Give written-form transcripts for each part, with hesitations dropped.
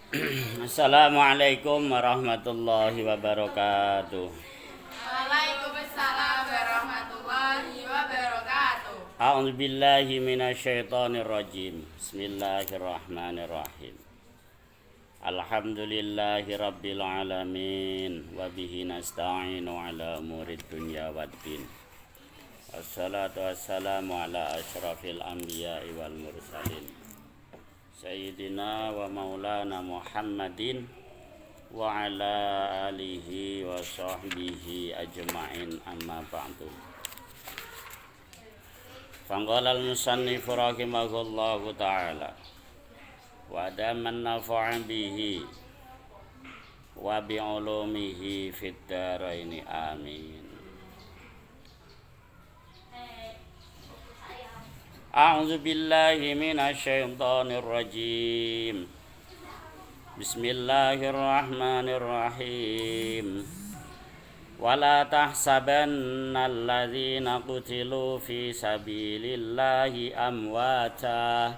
Assalamualaikum warahmatullahi wabarakatuh. Waalaikumsalam warahmatullahi wabarakatuh. A'udzu billahi minasyaitonir rajim. Bismillahirrahmanirrahim. Alhamdulillahi rabbil alamin wa bihi nasta'inu ala umurid dunya waddin. Wassalatu wassalamu ala asyrafil anbiya'i wal mursalin. Sayyidina wa maulana Muhammadin wa ala alihi wa sahbihi ajma'in, amma ba'du. Faqala al-musannif rahimahullahu ta'ala wa daman nafa'a bihi wa bi'ulumihi fid dharaini amin. A'udzu billahi minasy syaithanir rajim. Bismillahirrahmanirrahim. Wala tahsabanna alladzina qutilu fi sabilillahi amwata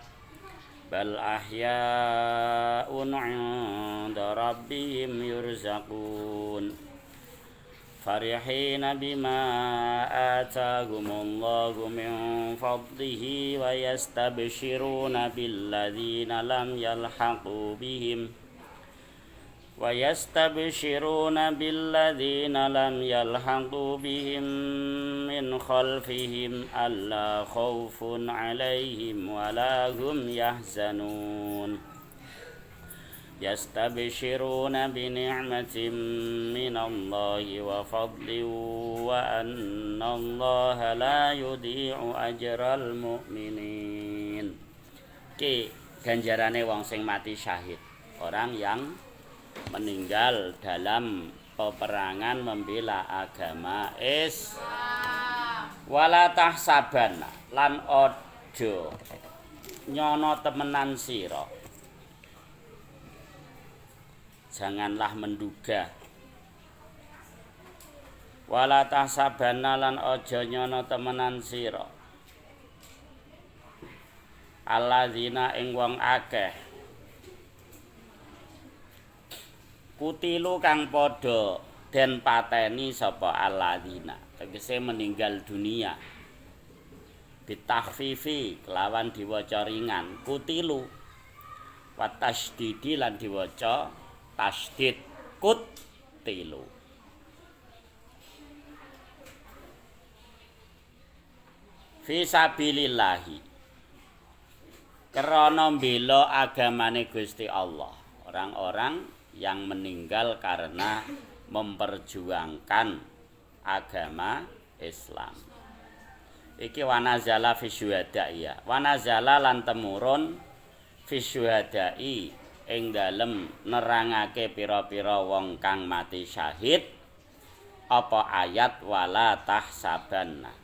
bal ahya'un 'inda rabbihim yurzaqun. Farihina bima atahumullahu min fadlihi wa yastabshiruna billadzina lam yalhaqu bihim min khalfihim alla khaufun 'alaihim wa la hum yahzanun. Yastabshiruna bi ni'matin minallahi wa fadlin wa annallaha la yudhi'u ajral mu'minin. Ki ganjarane wong sing mati syahid, orang yang meninggal dalam peperangan membela agama Islam. Wala tahsabanna lan ojo nyono temenan sira. Janganlah menduga. Wala tahsabanna lan aja nyono temenan sira. Alladzina ing wong akeh kutilu kang padha den pateni sapa alladzina, tegese meninggal dunia. Bitahfifi kelawan diwaca ringan kutilu, wa tasydidi lan diwaca tasdid kutilu. Fi sabilillahi krana mbela agamane Gusti Allah, orang-orang yang meninggal karena memperjuangkan agama Islam. Iki wanazala fi syuhada'i, wanazala lan temurun fi syuhada'i ing dalem nerangake pira-pira wong kang mati syahid apa ayat wala tahsabanna.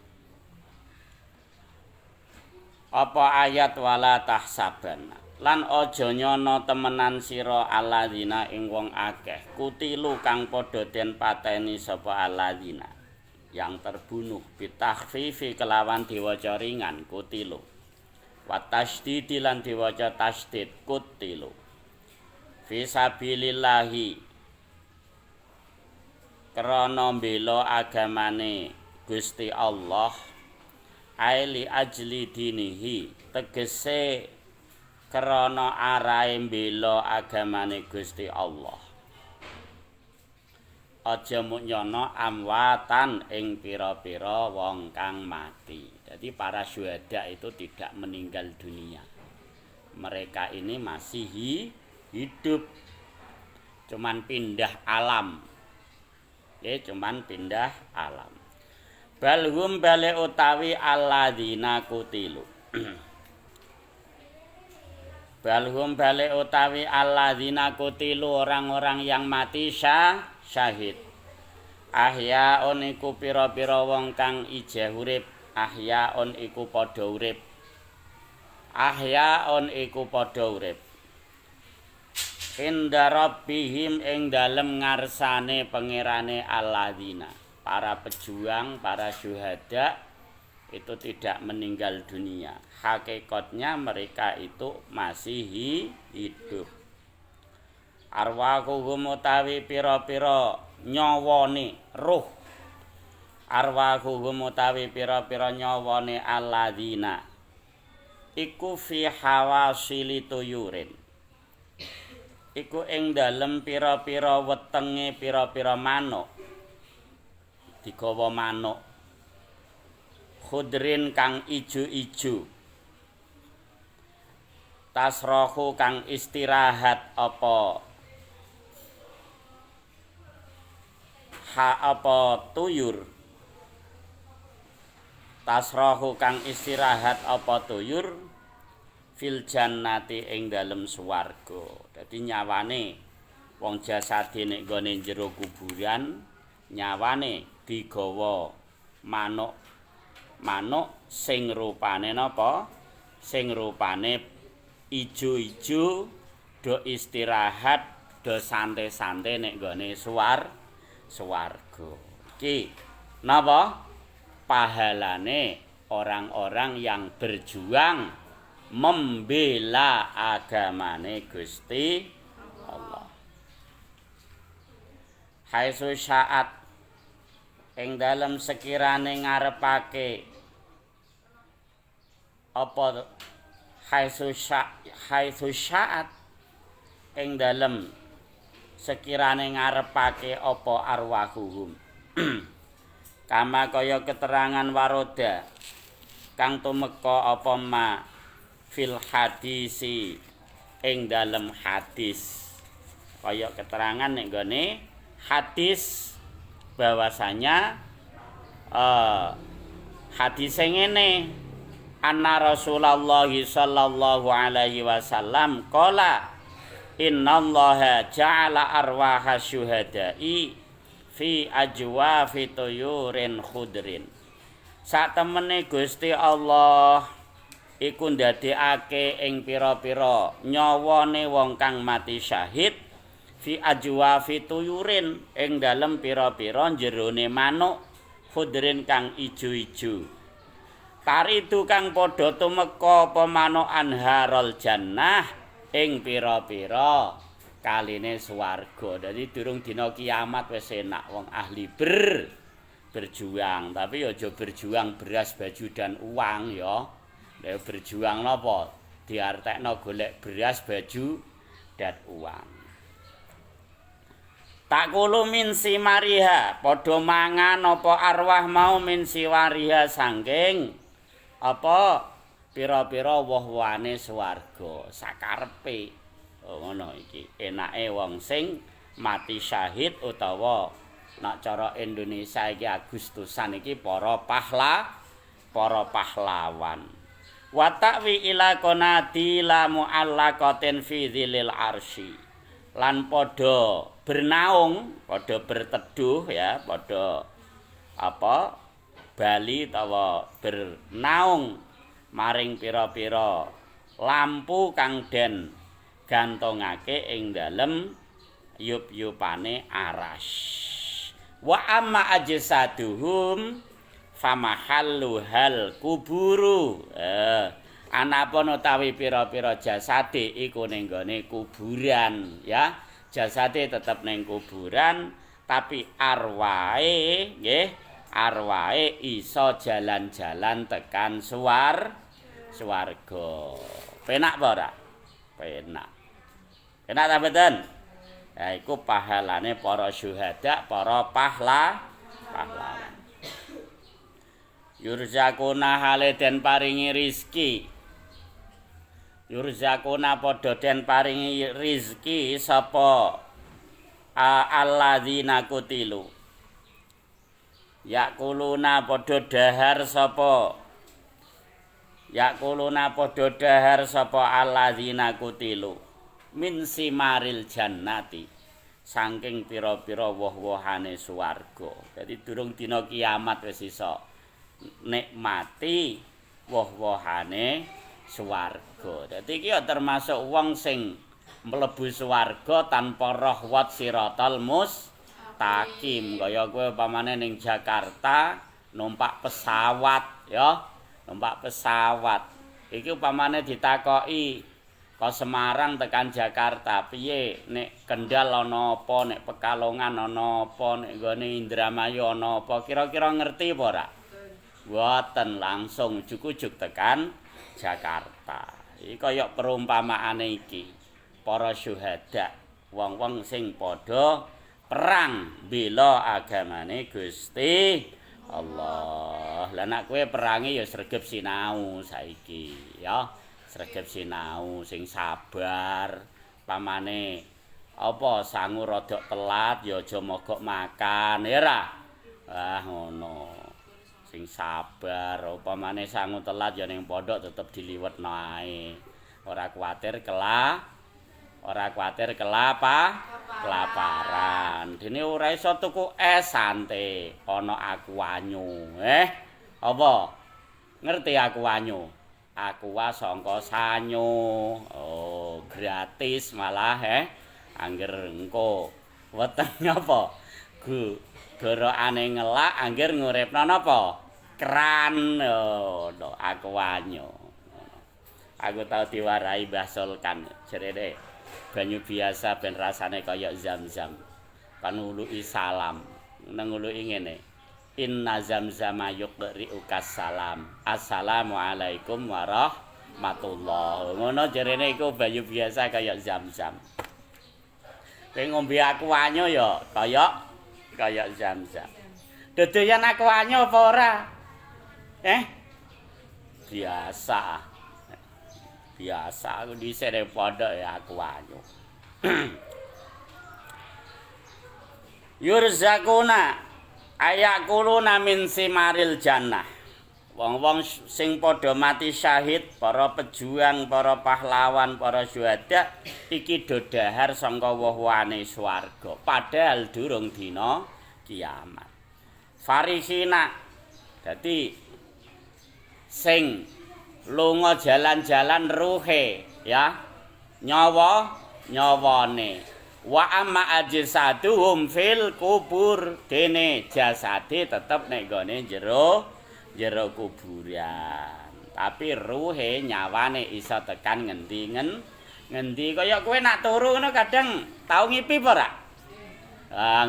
Apa ayat wala tahsabanna lan aja nyono temenan sira alladzina ing wong akeh kutilu kang padha den pateni sapa alladzina yang terbunuh bitahfifi kelawan diwaca ringan kutilu wa tasydidi lan diwaca tasdid kutilu. Fi sabilillahi krana mbela agamane Gusti Allah, aili ajli dinihi tegese krana arahe mbela agamane Gusti Allah. Aja mung nyono amwatan ing pira-pira wong kang mati. Jadi para syuhada itu tidak meninggal dunia. Mereka ini masih hidup, cuman pindah alam. Cuman pindah alam. Balhum bale utawi alladzina kutilu. Balhum bale utawi alladzina kutilu, orang-orang yang mati syahid. Ahyaun iku pira-pira wong kang ijeh urip, ahyaun iku padha urip. Ahyaun iku padha urip. Inda rabbihim ing dalem ngarsane pangerane alladzina. Para pejuang, para syuhada itu tidak meninggal dunia. Hakikatnya mereka itu masih hidup. Arwahuhum utawi pira-pira nyawane ruh. Arwahuhum utawi pira-pira nyawane alladzina iku fi hawasili tuyurin. Iku ing dalem pira-pira wetenge pira-pira manuk. Digawa manuk khudrin kang ijo-ijo. Tasrohu kang istirahat apa tuyur. Tasrohu kang istirahat apa tuyur fil jannati ing dalem swarga. Dadi nyawane wong jasade nek gone jero kuburan nyawane digawa manuk sing rupane napa? Sing rupane ijo-ijo do istirahat do santai-santai nek gone swarga. Iki napa? Pahalane orang-orang yang berjuang membela agamane Gusti Allah. Haitsu syaat ing dalem sekirane ngarepake apa haitsu syaat ing dalem sekirane ngarepake apa arwahuhum. Kama kaya keterangan waroda kang tumeka apa ma fil hadisi ing dalem hadis. Kaya keterangan nek gone hadis bahwasanya hadis ngene anna Rasulullah sallallahu alaihi wasallam qala innallaha ja'ala arwaha syuhada'i fi ajwafi tuyurin khudrin. Satemene Gusti Allah iku ndadekake ing pira-pira nyawane wong kang mati syahid fi ajwafi tuyurin ing dalem pira-pira jerone manuk khudrin kang ijo-ijo. Taridu kang padha tumeka apa manuk anharul jannah ing pira-pira kaline swarga. Dadi durung dina kiamat wis enak wong ahli berjuang, tapi aja berjuang beras, baju dan uang ya. Nek berjuang napa? Diartekno golek beras, baju dan uang. Takulu min simariha, padha mangan apa arwah mau min siwariha sangking apa pira-pira woh-wohane swarga sakarepe. Ngono iki enake wong sing mati syahid utawa nek cara Indonesia iki Agustusan iki para pahlawan. Wa ta'wi ila qanati la mu'allaqatin fi dzilil arsy. Lan padha bernaung, padha berteduh ya, padha bali utawa bernaung maring pira-pira lampu kang den gantongake ing dalem yup-yupane aras. Wa amma ajsaduhum famahallu hal kuburu. Anapun utawi pira-pira jasade iku ning gone kuburan ya. Jasade tetep ning kuburan tapi arwahe nggih arwahe iso jalan-jalan tekan swarga. Penak apa ora? Penak. Enak ta mboten? Ya iku pahalane para syuhada, para pahlawan. Yurzakuna hale den paringi rizki. Yurzakuna padha den paringi rizki sapa alladzina kutilu. Yakuluna padha dahar sapa alladzina kutilu. Min simaril jannati saking pira-pira woh-wohane swarga. Dadi durung dina kiamat wis iso nikmati woh-wohane swarga. Dadi iki ya termasuk wong sing mlebu swarga tanpa rahwat siratal mustaqim. Kaya kowe upamane ning Jakarta numpak pesawat ya, numpak pesawat. Iki upamane ditakoki Ka Semarang tekan Jakarta piye nek Kendal ana apa nek Pekalongan ana apa nek nggone Indramayu ana apa kira-kira ngerti apa ora? Mboten langsung ujug-ujug tekan Jakarta. Iki kaya perumpamaane iki. Para syuhada, wong-wong sing padha perang bela agamane Gusti Allah. Lah nek kowe perangi ya sregep sinau saiki ya. Sregep sinau sing sabar pamane apa sangu rada telat ya aja mogok makan ya ra ngono sing sabar upamane sangu telat ya ning pondok tetep diliwetno ae ora kuwatir kelaparan dene ora iso tuku es sante ana aku anyu apa ngerti aku anyu Aqua sangka sanyo. Oh, gratis malah angger engko weteng apa? Gorokane ngelak angger nguripno napa? Keran. Oh, aquanyo. Aku tau diwarai Mbah Sulkan jerene banyu biasa ben rasane kaya zam-zam. Panuluki salam. Nenguluki ngene. Inna zamzama yuqri'ukas salam. Assalamualaikum warahmatullahi. Ngono jarene iku banyu biasa kaya zam-zam. Kowe ngombe aku anyo ya kaya zam-zam. Dodoyan aku anyo apa ora? Biasa. Biasa aku dhisik ning pondok ya aku anyo. Yurzakuna ayakuluna min simaril jannah. Wong-wong sing padha mati syahid, para pejuang, para pahlawan, para syuhada iki dodahar sangka woh-wohane swarga. Padahal durung dina kiamat. Farihina. Dadi sing lunga jalan-jalan ruhe ya. Nyawane. Wa amma ajsaduhum fil kubur dene jasade tetep nek gone jero kuburan tapi ruhe nyawane iso tekan ngendi kaya kowe nak turu ngono kadang tau ngipi apa ora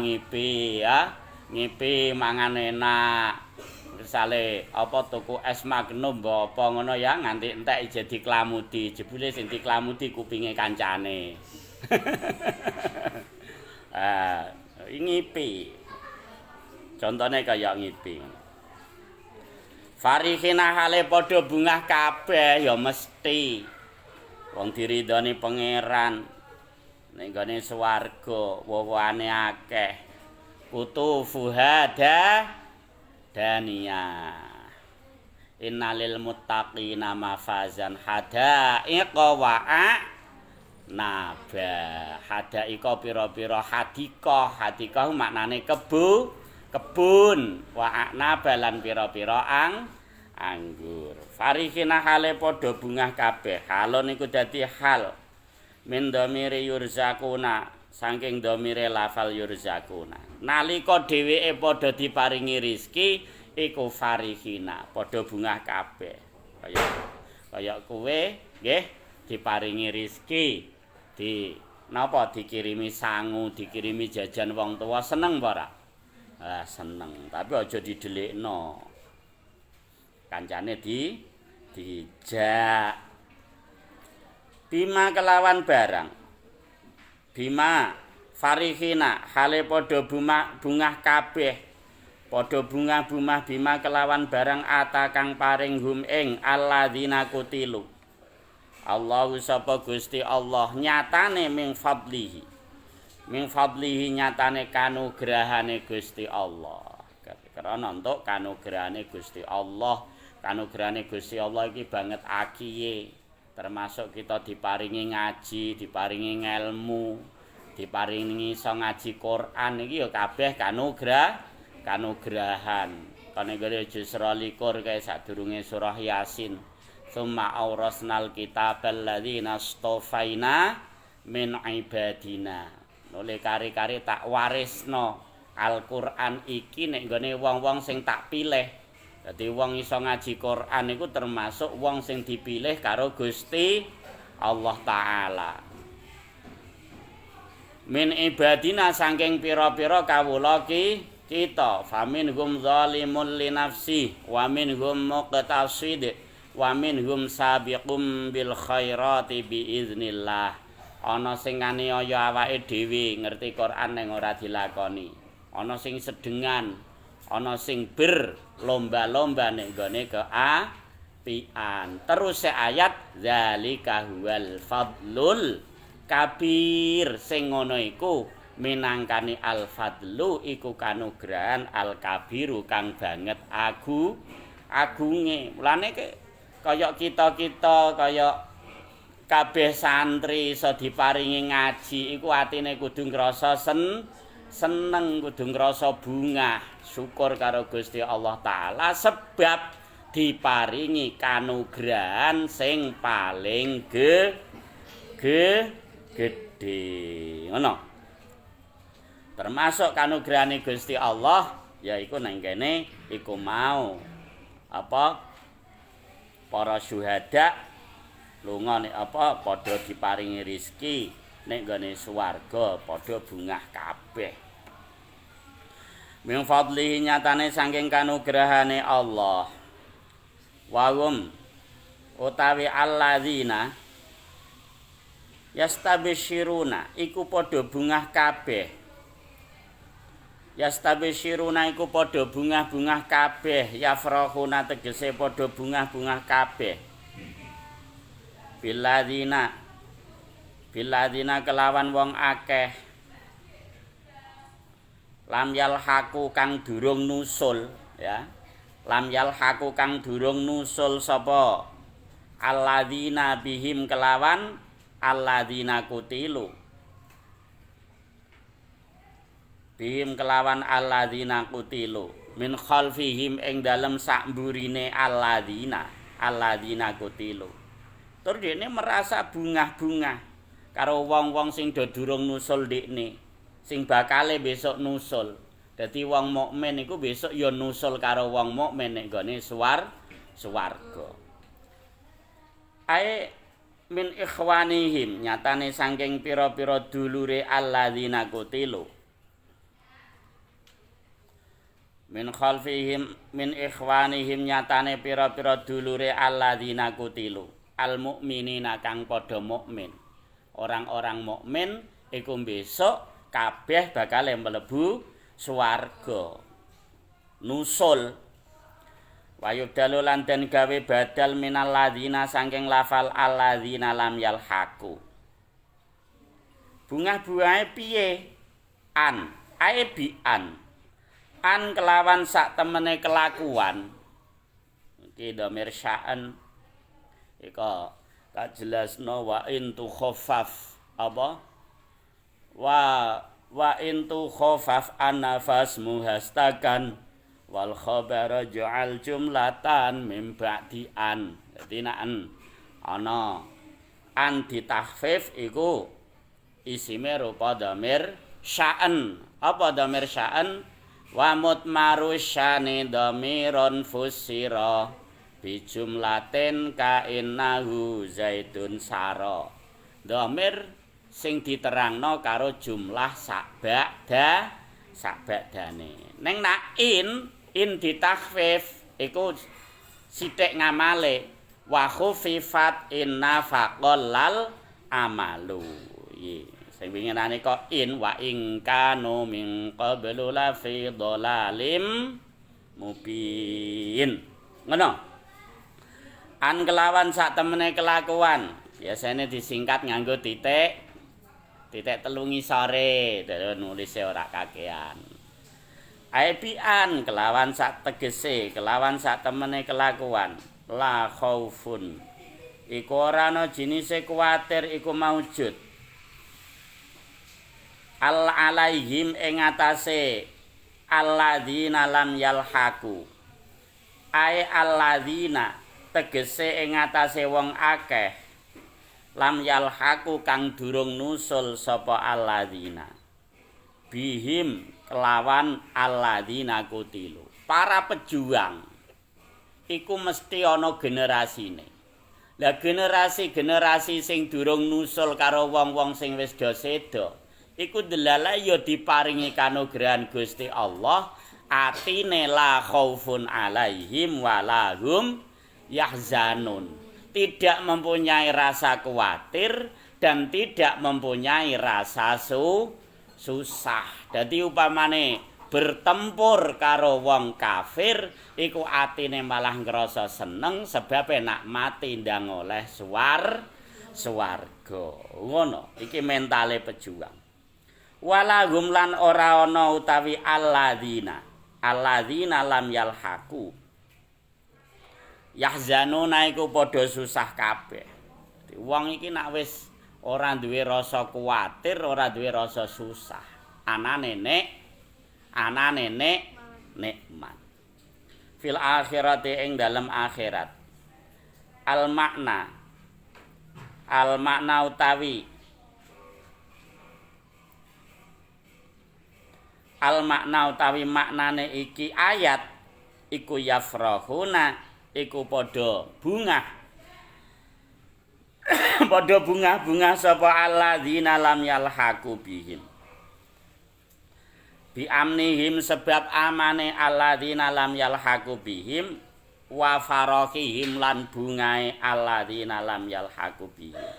ngipi ya ngipi mangan enak misale apa tuku es magnum apa ngono ya nganti entek jadi klamudi jebule sing diklamudi kupinge kancane ngipi contone kaya ngipi farihina hale padha bungah kabeh ya mesti wong diridhoni pangeran ning gone swarga wowoane akeh kutu fuhada dania innalil muttaqina mafazan hadaiqa wa'a naba hadaika pira-pira hadikah maknane kebun wa'na balan pira-pira anggur farihina hale padha bungah kabeh halon iku dadi hal min dhamiri yurzakuna saking dhamire lafal yurzakuna nalika dheweke padha diparingi rezeki iku farihina padha bungah kabeh kaya kowe nggih diparingi rezeki dikirimi sangu, dikirimi jajan wong tua seneng apa ora? Seneng, tapi aja didelikno. Kancane dijak. Bima kelawan barang. Bima farihina hale padha bungah kabeh. Padha bungah-bungah bima kelawan barang ata kang paring hum ing alladzina kutilu. Allahu sapa Gusti Allah nyatane min fadlihi nyatane kanugrahane Gusti Allah karena entuk kanugrahane Gusti Allah iki banget akiye termasuk kita diparingi ngaji diparingi ngelmu diparingi iso ngaji Quran iki ya kabeh kanugrahan kene juz 12 kae sadurunge surah Yasin Summa aurasnal kitabal ladzina astofaina min ibadina. Oleh kari-kari tak warisno Al-Qur'an iki nek nggone wong-wong sing tak pilih. Dadi wong iso ngaji Qur'an iku termasuk wong sing dipilih karo Gusti Allah taala. Min ibadina saking pira-pira kawula kita faminhum zalimun li nafsi wa minhum muqtasid wa minhum sabiqum bil khairati biiznillah. Ana sing nganiaya awake dhewe ngerti Quran ning ora dilakoni. Ana sing sedengan, ana sing berlomba-lomba ning gone keapian. Terus ayat zalika huwal fadlul kabir sing ngono iku minangkani al-fadlu iku kanugrahan al-kabiru kang banget agunge. Mulane kaya kita-kita kaya kabeh santri iso diparingi ngaji iku atine kudu ngrasa seneng, kudu ngrasa bungah, syukur karo Gusti Allah taala sebab diparingi kanugrahan sing paling gedhe. Ngono. Termasuk kanugrahane Gusti Allah yaiku nang kene iku mau para syuhada lunga nek padha diparingi rezeki nek gone swarga padha bungah kabeh. Min fadlihi nyatane saking kanugrahane Allah. Wahum utawi alladzina yastabsyiruna iku padha bungah kabeh. Yastabsyiruna iku padha bungah-bungah kabeh, yafrahuna tegese padha bungah-bungah kabeh. Biladzina kelawan wong akeh. Lam yalhaqu kang durung nusul, ya. Lam yalhaqu kang durung nusul sapa? Alladzina bihim kelawan alladzina kutilu. Bihim kelawan alladzina kutilu min khalfihim ing dalem sakmburine alladzina kutilu. Tur dene merasa bungah-bungah karo wong-wong sing do durung nusul dekne, sing bakale besok nusul. Dadi wong mukmin iku besok ya nusul karo wong mukmin nek gone swarga. Ae min ikhwanihim nyatane saking pira-pira dulure alladzina kutilu. Min khalfihim min ikhwanihim nyatane pira-pira dulure alladzina kutilu al mukminina kang padha mukmin. Orang-orang mukmin iku besok kabeh bakal mlebu swarga. Nusul wa yubdalu lan den gawe badal minal ladzina saking lafal alladzina lam yalhaqu. Bungah-bungahe piye? An ae bi an kelawan sak temene kelakuan iki dhamir sya'an ika tak jelasno wa in tu khaffaf apa wa in tu khaffaf an-nafas muhastakan wal khabara ja'al jumlatan mim ba'di an. Dadi nek ana an ditahfif iku isime rupa dhamir sya'an. Apa dhamir sya'an? Wa mutmaru syani dhamirun fusira bi jumlatin ka innahu zaidun sara. Dhamir sing diterangno karo jumlah sakbadane. Ning nak in ditakhfif iku sithik ngamale wa khufifat inna faqal lal amalu. Sing winginane kok in wa ing kanu min qablu la fi dhalalim mubin. Ngono. An kelawan sak temene kelakuan, biasane disingkat nganggo titik. Titik telu ngisore, nulise ora kakean. Aibian kelawan sak tegese, kelawan sak temene kelakuan. La khaufun. Iku ora ana jinise kuwatir iku maujud. Al alaihim ing atase alladzina lam yalhaqu. Ai alladzina tegese ing atase wong akeh lam yalhaqu kang durung nusul sapa alladzina. Bihim kelawan alladzina kutilu. Para pejuang iku mesti ana generasine. Lah generasi-generasi sing durung nusul karo wong-wong sing wis do seda, iku delala ya diparingi kanugrahan Gusti Allah, atine la khaufun alaihim wa lahum yahzanun. Tidak mempunyai rasa khawatir dan tidak mempunyai rasa susah. Dadi upamane bertempur karo wong kafir iku atine malah ngrasa seneng sebab nak mati ndang oleh swarga. Ngono, iki mentale pejuang. Walahum lan ora ana utawi alladzina lam yalhaqu. Yahzanuna iku padha susah kabeh. Wong iki nak wis ora duwe rasa kuwatir, ora duwe rasa susah. Anane nikmat. Fil akhirati ing dalem akhirat. Al makna utawi maknane iki ayat iku yafrahuna iku padha bungah padha bungah-bungah sapa alladzina lam yalhaqu bihim bi amnihim sebab amane alladzina lam yalhaqu bihim wa farahihim lan bungae alladzina lam yalhaqu bihim.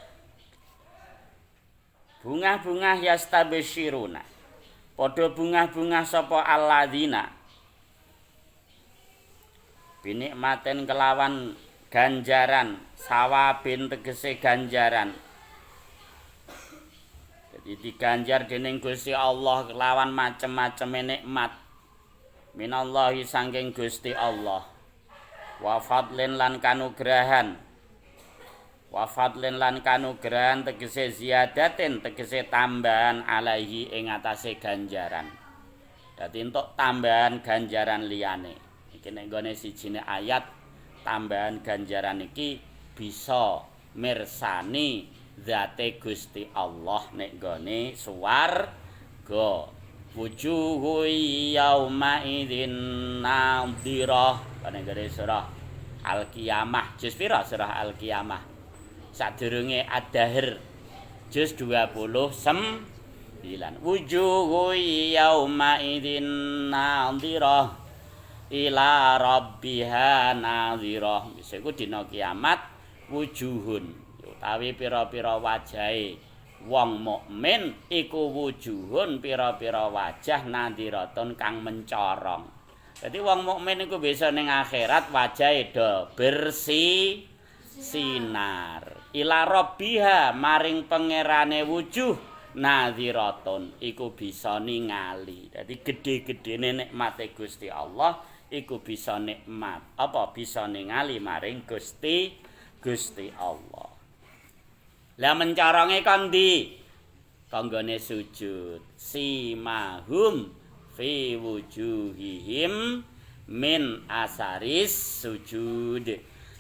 Bungah-bungah yastabsyiruna padha bungah-bungah sapa alladzina binikmaten kelawan ganjaran, sawabin tegese ganjaran. Jadi diganjar dening Gusti Allah kelawan macem-maceme nikmat minallahi saking Gusti Allah. Wa fadlin lan kanugrahan tegese ziyadatin tegese tambahan alaihi ing atase ganjaran. Dadi entuk tambahan ganjaran liyane. Iki nek nggone sijine ayat tambahan ganjaran iki bisa mirsani zate Gusti Allah nek nggone swarga. Wujuhu yauma idzin nadhirah. Nek nggone surah Al-Qiyamah, juz pira surah Al-Qiyamah? Sadurunge Ad-Dahr juz 29. Wujuhu yauma idzin nadhirah ila rabbiha nadhirah. Iku dina kiamat wujuhun utawi pira-pira wajahe wong mukmin iku wujuhun pira-pira wajah nadhiratun kang mencorong. Dadi wong mukmin iku bisa ning akhirat wajahe do bersih sinar. Ila rabbiha maring pangerane wujuh nadhiratun iku bisa ningali. Dadi gedhe-gedhene nikmate Gusti Allah iku bisa nikmat bisa ningali maring Gusti Allah. Lah mencaronge kon ndi? Kanggone sujud. Simahum fi wujuhihim min asaris sujud.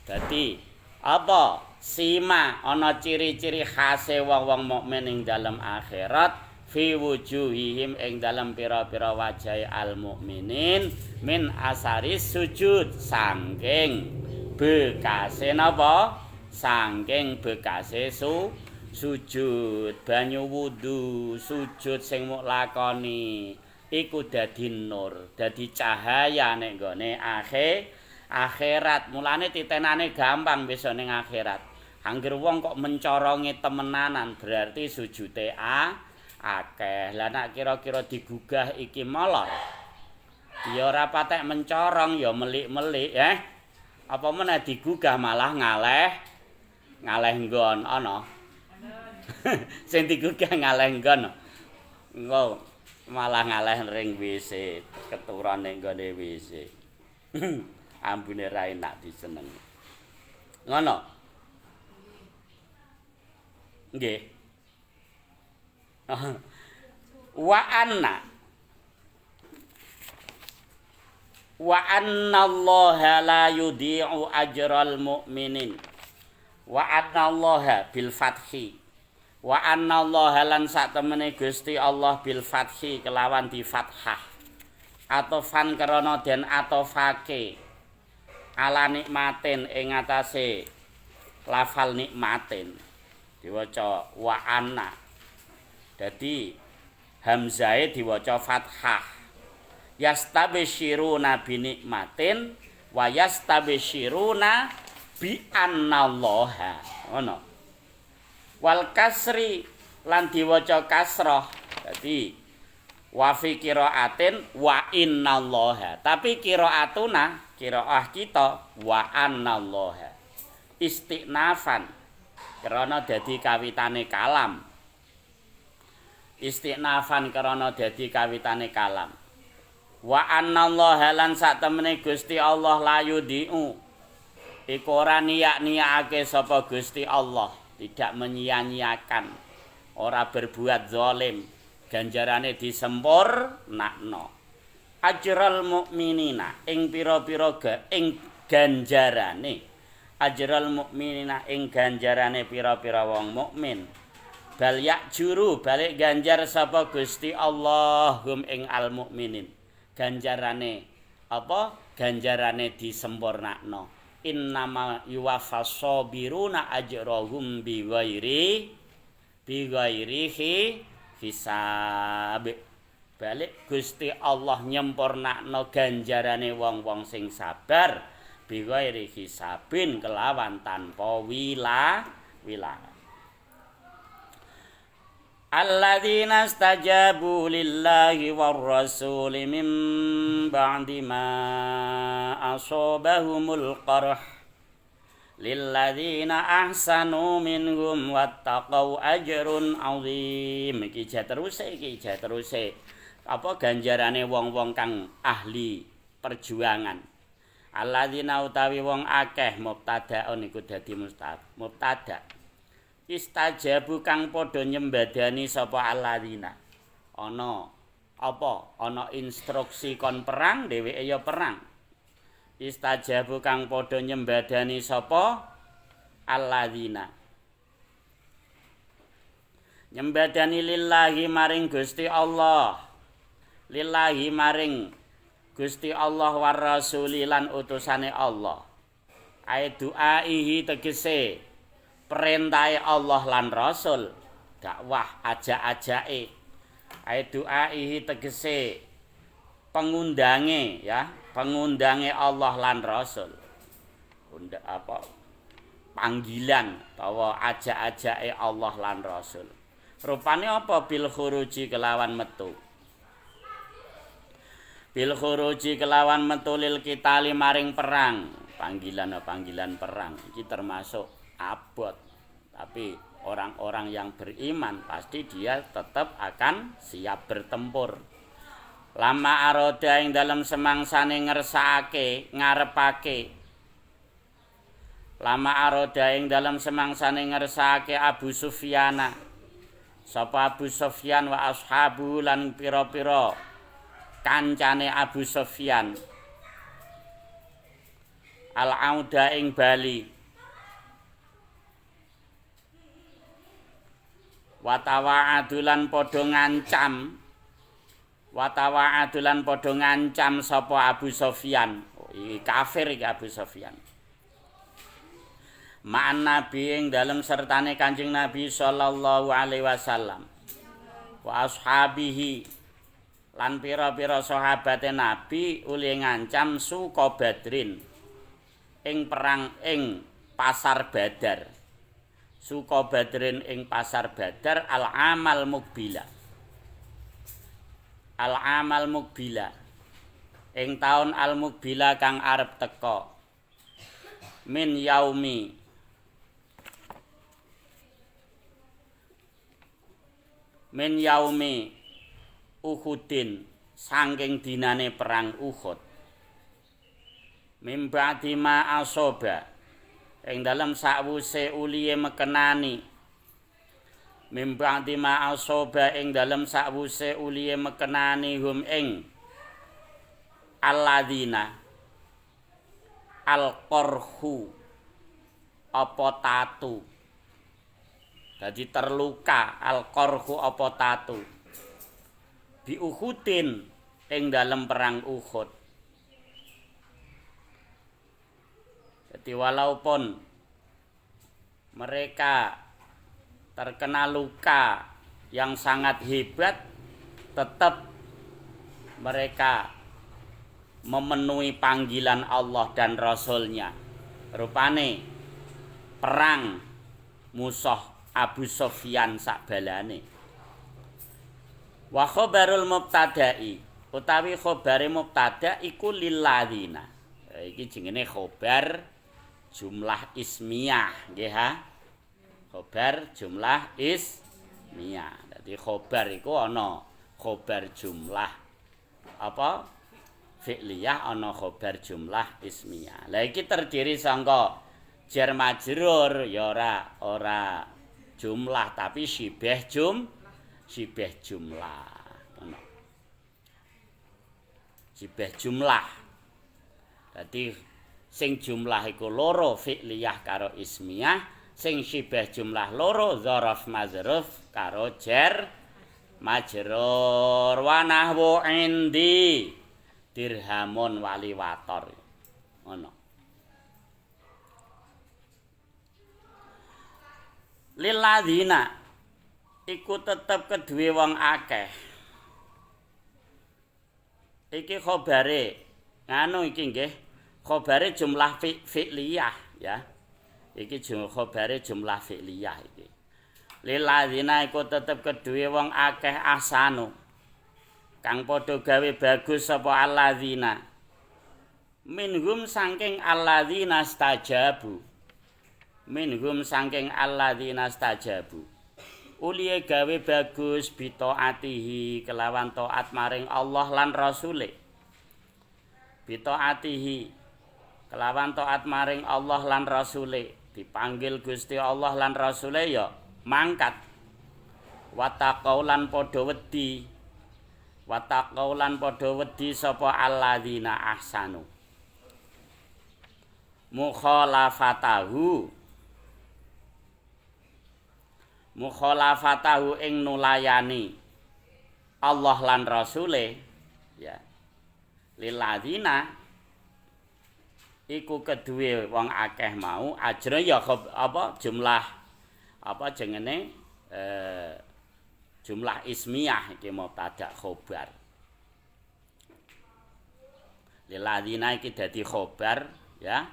Dadi apa? Sima ana ciri-ciri khase wong-wong mukmin ing dalam akhirat fi wujuhihim ing dalam pira-pira wajahe al mukminin min asaris sujud saking bekase napa? Saking bekase sujud. Banyu wudu sujud sing muk lakoni iku dadi nur, dadi cahaya nek nggone akhirat. Mulane titenane gampang bisa ning akhirat. Angger wong kok mencorongi temenanan berarti sujude akeh. Lah nek kira-kira digugah iki molor ya ora patek mencorong ya melik-melik apa meneh digugah malah ngaleh nggon ana. Sing digugah ngaleh nggon. Engko malah ngaleh ring WC, keturon ning nggone WC. Ambune ra enak diseneng. Ngono. Nggih. Wa annallaha la yudhi'u ajral mu'minin. Wa annallaha bil fathi. Wa annallaha lan sak temene Gusti Allah bil fathi kelawan di fathah. Atofan karana den atofake ala nikmatin ing atase lafal nikmatin diwaca wa anna. Dadi hamzahe diwaca fathah. Yastabsyiruna bi nikmatin wa yastabsyiruna bi annallaha. Ngono. Wal kasri lan diwaca kasrah. Dadi wa fi qiraatin wa innallaha. Tapi qiraatuna, qiraah kita wa annallaha. Istiqnafan krana dadi kawitane kalam. Istiqnafan krana dadi kawitane kalam. Wa annallaha lan satemene Gusti Allah layu diu. Iku ora niyak-niyakake sapa Gusti Allah, tidak menyia-nyiakan, ora berbuat zalim, ganjarane disempurnakno. Ajral mukminina ing pira-pira ing ganjarane. Ajral mukminina ing ganjarane pira-pira wong mukmin. Bal yakjuru balik ganjar sapa Gusti Allah hum ing al mukminin. Ganjarane apa? Ganjarane disempurnakno. Innama yuwaffas sabiruna ajrahum bighairi hisab. Balik Gusti Allah nyempurnakno ganjarane wong-wong sing sabar bighairi hisabin kelawan tanpa wila. Alladzina stajabu lillahi war rasuli min ba'di ma asabahumul qarh lilladzina ahsanu minhum wattaqau ajrun azim. Iki teruse apa ganjarane wong-wong kang ahli perjuangan. Alladzina utawi wong akeh mubtadaun iku dadi mubtada. Istajabu kang padha nyembadani sapa alladzina. Ana apa? Ana instruksi kon perang, dheweke ya perang. Istajabu kang padha nyembadani sapa alladzina. Nyembadani lillahi maring Gusti Allah. Lillahi maring Gusti Allah war rasuli lan utusane Allah. Ai du'aihi tegese perintahe Allah lan Rasul, dakwah ajak-ajake. Ai du'aihi tegese pengundange Allah lan Rasul. Panggilan utawa ajak-ajake Allah lan Rasul. Rupane apa bil khuruji kelawan metu. Bil khuruji kelawan metu lil kitali maring perang. Panggilan perang iki termasuk abot, tapi orang-orang yang beriman pasti dia tetap akan siap bertempur. Lama aroda ing dalam semangsane ngersakake ngarepake. Lama aroda ing dalam semangsane ngersakake Abu Sufyana. Sapa Abu Sufyan wa ashabu lan pira-pira kancane Abu Sufyan. Al-auda ing Bali. Watawa'adulan padha ngancam sapa Abu Sufyan. Iki kafir iki Abu Sufyan. Ma'an Nabi ing dalem sertane Kanjeng Nabi sallallahu alaihi wasallam. Wa ashabihi lan pira-pira sahabate Nabi uli ngancam suka Badrin ing perang ing pasar Badar. Suka Badrin ing pasar Badar al-amal mukbila. Al-amal mukbila ing taun al-mukbila kang arep teka. Min yaumi Uhudin saking dinane perang Uhud. Mim ba'di ma asoba ing dalem sakwuse uliye mekenani. Mim ba'di ma asoba ing dalem sakwuse uliye mekenani hum ing alladzina al-qarhu apa tatu. Jadi terluka al-qarhu apa tatu. Bi Uhudin ing dalem perang Uhud. Jadi walaupun mereka terkena luka yang sangat hebat, tetap mereka memenuhi panggilan Allah dan Rasul-Nya. Rupane perang musuh Abu Sufyan sakbalane. Wa khabarul mubtada'i utawi khabare mubtada iku lilladzina. Iki jenenge khabar jumlah ismiyah nggih ha. Khabar jumlah ismiyah. Dadi khabar iku ana khabar jumlah apa fi'liyah, ana khabar jumlah ismiyah. Lah iki terdiri sangka jar majrur ya ora jumlah tapi syibah jumlah. Ono. Syibah jumlah. Dadi sing jumlah iku loro fi'liyah karo ismiyah, sing syibah jumlah loro dzaraf mazruf karo jar majrur. Wa nahwu indi dirhamun waliwator. Ngono. Lilladzina iku tetep kedue wong akeh. Iki khabare nganu iki nggih. Khabare jumlah fi'liyah ya. Iki khabare jumlah fi'liyah iki. Lilladzina iku tetep kedue wong akeh ahsanu. Kang padha gawe bagus sapa alladzina. Minhum saking alladzina stajabu. Minhum saking alladzina stajabu. Uliye gawe bagus bitaatihi kelawan taat maring Allah lan Rasule. Bitaatihi kelawan taat maring Allah lan Rasule, dipanggil Gusti Allah lan Rasule ya mangkat. Wataqaulan padha wedi. Wataqaulan padha wedi sapa alladzina ahsanu. Mukhalafatahu ing nulayani Allah lan Rasule ya. Lilladzina iku kedue wong akeh mau ajra ya apa jumlah apa jengene jumlah ismiyah iki mubtada khobar. Lilladzina iki dadi khobar ya.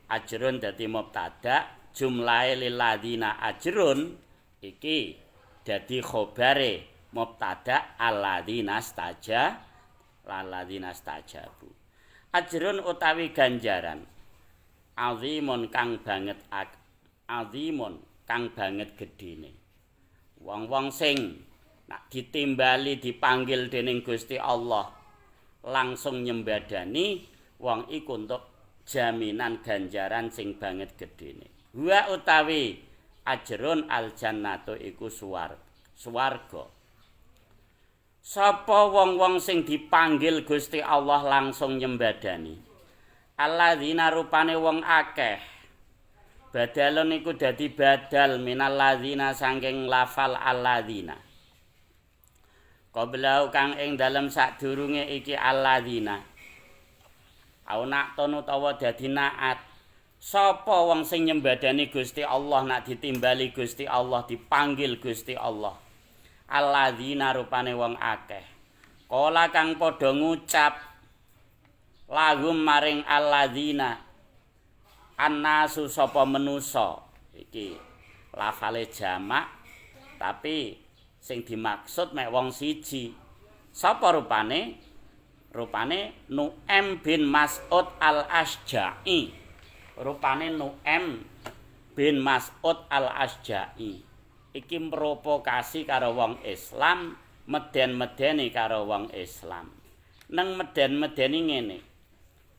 Ajrun dadi mubtada, jumlahe lilladzina ajrun iki dadi khobare mubtada alladzina stajabu. Ajrun utawi ganjaran azimun kang banget gedene. Wong-wong sing nak ditimbali dipanggil dening Gusti Allah langsung nyembadani wong iku untuk jaminan ganjaran sing banget gedene. Wa utawi ajrun aljannatu iku swarga. Sapa wong-wong sing dipanggil Gusti Allah langsung nyembadani. Alladzina rupane wong akeh. Badalun iku dadi badal minalladzina saking lafal alladzina. Qablau kang ing dalem sadurunge iki alladzina. Auna tono utawa dadi naat. Sapa wong sing nyembadani Gusti Allah nak ditimbali Gusti Allah dipanggil Gusti Allah. Alladzina rupane wong akeh. Kala kang padha ngucap lahum maring alladzina annasu sapa menusa. Iki lafale jamak tapi sing dimaksud mek wong siji. Sapa rupane? Rupane Nu'aim bin Mas'ud al-Asja'i. Rupane Nu'aim bin Mas'ud al-Asja'i. Iki mropokasi karo wong Islam, meden-medeni karo wong Islam. Neng meden-medeni ngene.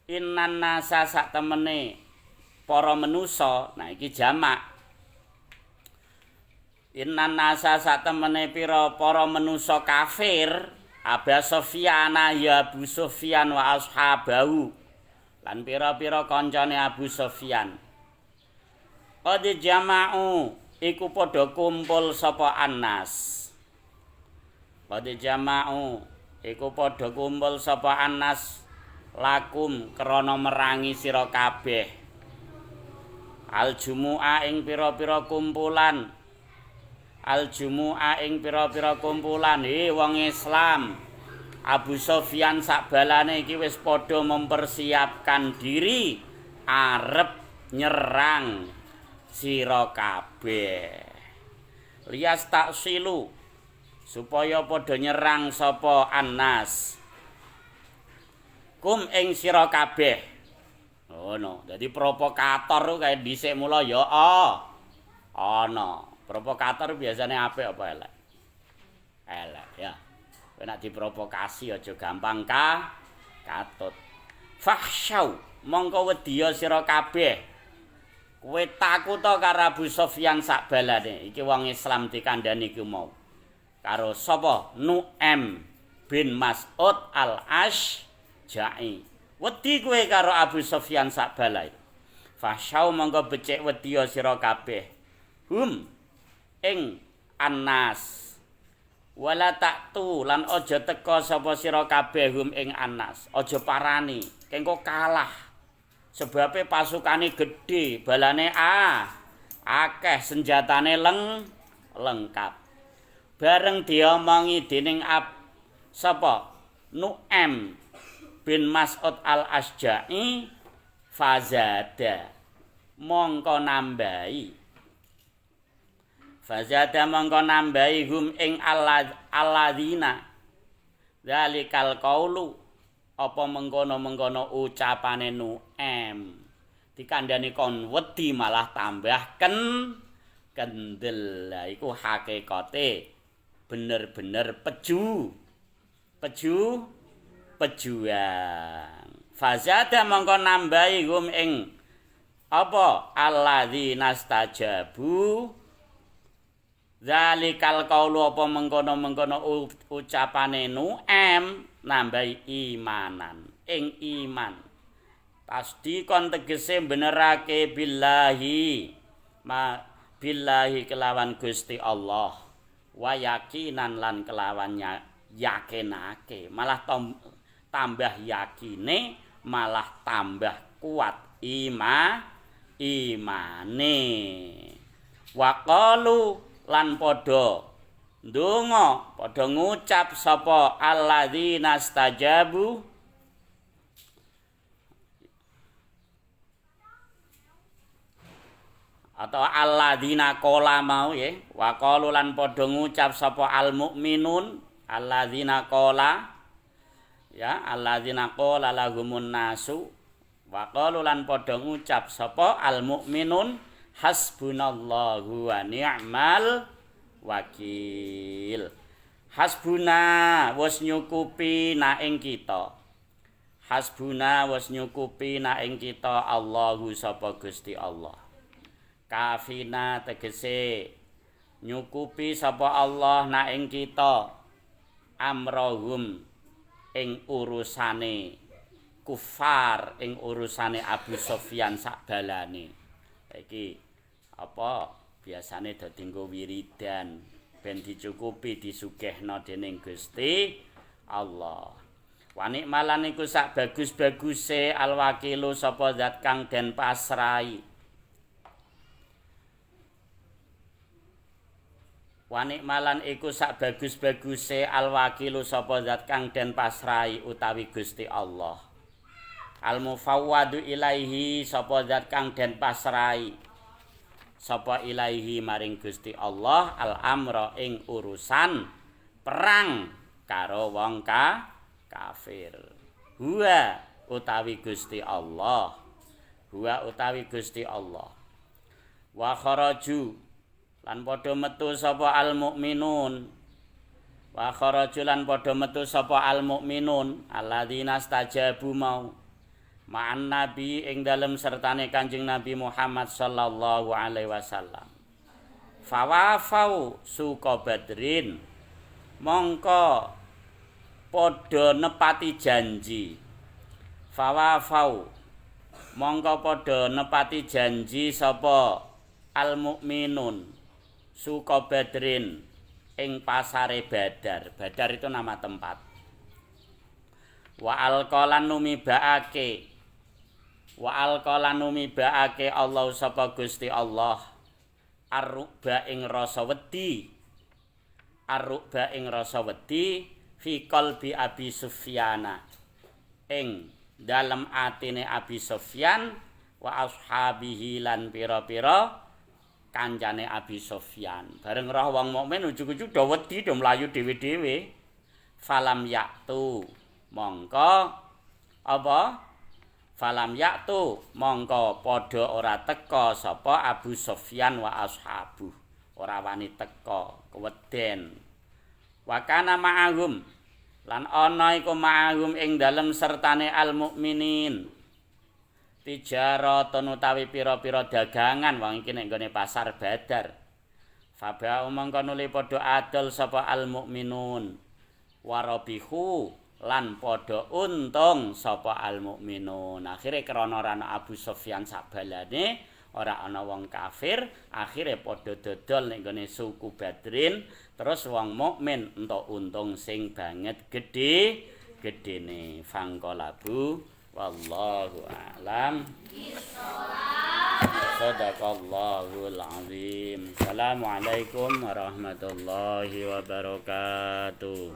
Innan nasa sak temene para manusa, nah iki jamak. Innan nasa sak temene para manusa kafir. Aba Sufyana ya Abu Sufyan wa ashabahu lan pira-pira kancane Abu Sufyan. Qad jama'u iku padha kumpul sapa Anas. Qad jama'u iku padha kumpul sapa Anas lakum krana merangi sira kabeh. Al-jumu'ah ing pira-pira kumpulan. Al-jumu'ah ing pira-pira kumpulan. Wong Islam. Abu Sufyan sakbalane iki wis padha mempersiapkan diri arep nyerang sira kabeh. Lias taksilu supaya padha nyerang sapa Annas. Kum ing sira kabeh. Ono, dadi provokator kaya dhisik mula ya ana. Provokator biasane apik apa elek? Elek ya. Kowe nek diprovokasi aja gampang katut. Fakhsyau mongko wedya sira kabeh. Kowe takut to karo Abu Sufyan sakbalane. Iki wong Islam dikandhani ku mau. Karo sapa? Nu'aim bin Mas'ud al-Ashja'i. Wedi kowe karo Abu Sufyan sakbalane. Fasyau mongko becik wedya sira kabeh. Ing Annas. Wala taktu lan aja teka sapa sira kabeh ing Annas. Aja parani, kengko kalah. Sebabe pasukane gedhe, balane akeh, senjatane lengkap. Bareng diomongi dening sapa? Nu'aim bin Mas'ud al-Ashja'i fazada mongko nambahi ing alladzina zalikal qaulu apa mengkono-mengkono ucapane Nu'aim dikandhani kon wedi malah tambah kendel. Lah iku hakikate bener-bener pejuang. Fazada mongko nambahi ing apa alladzina stajabu zalikal qaulu apa mengkono-mengkono ucapane Nu'aim nambahi imanan ing iman. Tasdikon tegese benerake billahi kelawan Gusti Allah wa yakinan lan kelawan yakinake malah tambah yakine malah tambah kuat imane. Waqalu lan padha ndonga padha ngucap sapa alladzina stajabu atau alladzina qala mau ya. Waqalu lan padha ngucap sapa al-mukminun alladzina qala ya alladzina qala lahumun nasu wa qalu lan padha ngucap sapa al mukminun hasbunallahu wa ni'mal wakil. Hasbuna wis nyukupi na ing kita. Hasbuna wis nyukupi na ing kita Allahu sapa Gusti Allah. Kafina tegese nyukupi sapa Allah na ing kita amrohum ing urusane kufar ing urusane Abu Sufyan sakbalane. Iki apa biasane dadi nggo wiridan ben dicukupi disugihna dening Gusti Allah. Wanik malan iku sak bagus-baguse alwakilu sapa zat kang den pasrai. Wanik malan iku sak bagus-baguse alwakilu sapa zat kang den pasrai utawi Gusti Allah. Al mufawwadu ilaihi sapa zat kang den pasrai sapa ilaihi maring Gusti Allah al amra ing urusan perang karo wong kafir. Huwa utawi Gusti Allah. Huwa utawi Gusti Allah. Wa kharaju lan padha metu sapa al mukminun. Wa kharaju lan padha metu sapa al mukminun alladzina stajabu mau ma'an nabi ing dalem sertane Kanjeng Nabi Muhammad sallallahu alaihi wasallam. Fawafau suka Badrin mongko padha nepati janji. Fawafau mongko padha nepati janji sapa al mukminun suka Badrin ing pasare Badar. Badar itu nama tempat. Wa alqalan numibaake Wa alqalan umibaake Allah sapa Gusti Allah arruba ing rasa wedi. Arruba ing rasa wedi fi qalbi Abi Sufyana ing dalem atine Abi Sufyan wa ashabihi lan pira-pira kancane Abi Sufyan. Bareng roh wong mukmin ujug-ujug do wedi do mlayu dhewe-dhewe. Falam yaktu mongko apa? Falam yaktu mongko padha ora teka sapa Abu Sufyan wa ashabu. Ora wani teka, keweden. Wa kana ma'ahum lan ana iku ma'ahum ing dalem sertane al mukminin. Tijaratun utawi pira-pira dagangan wong iki nek nggone pasar Badar. Faba mongko nuli padha adol sapa al mukminun. Warabihu lan padha untung sapa al mukminun. Akhire krana ana Abu Sufyan sabalane ora ana wong kafir, akhire padha dodol nek nggone suku Badrin, terus wong mukmin entuk untung sing banget gedene. Fangkolabu wallahu a'lam. Sadaqallahul azim. Assalamualaikum warahmatullahi wabarakatuh.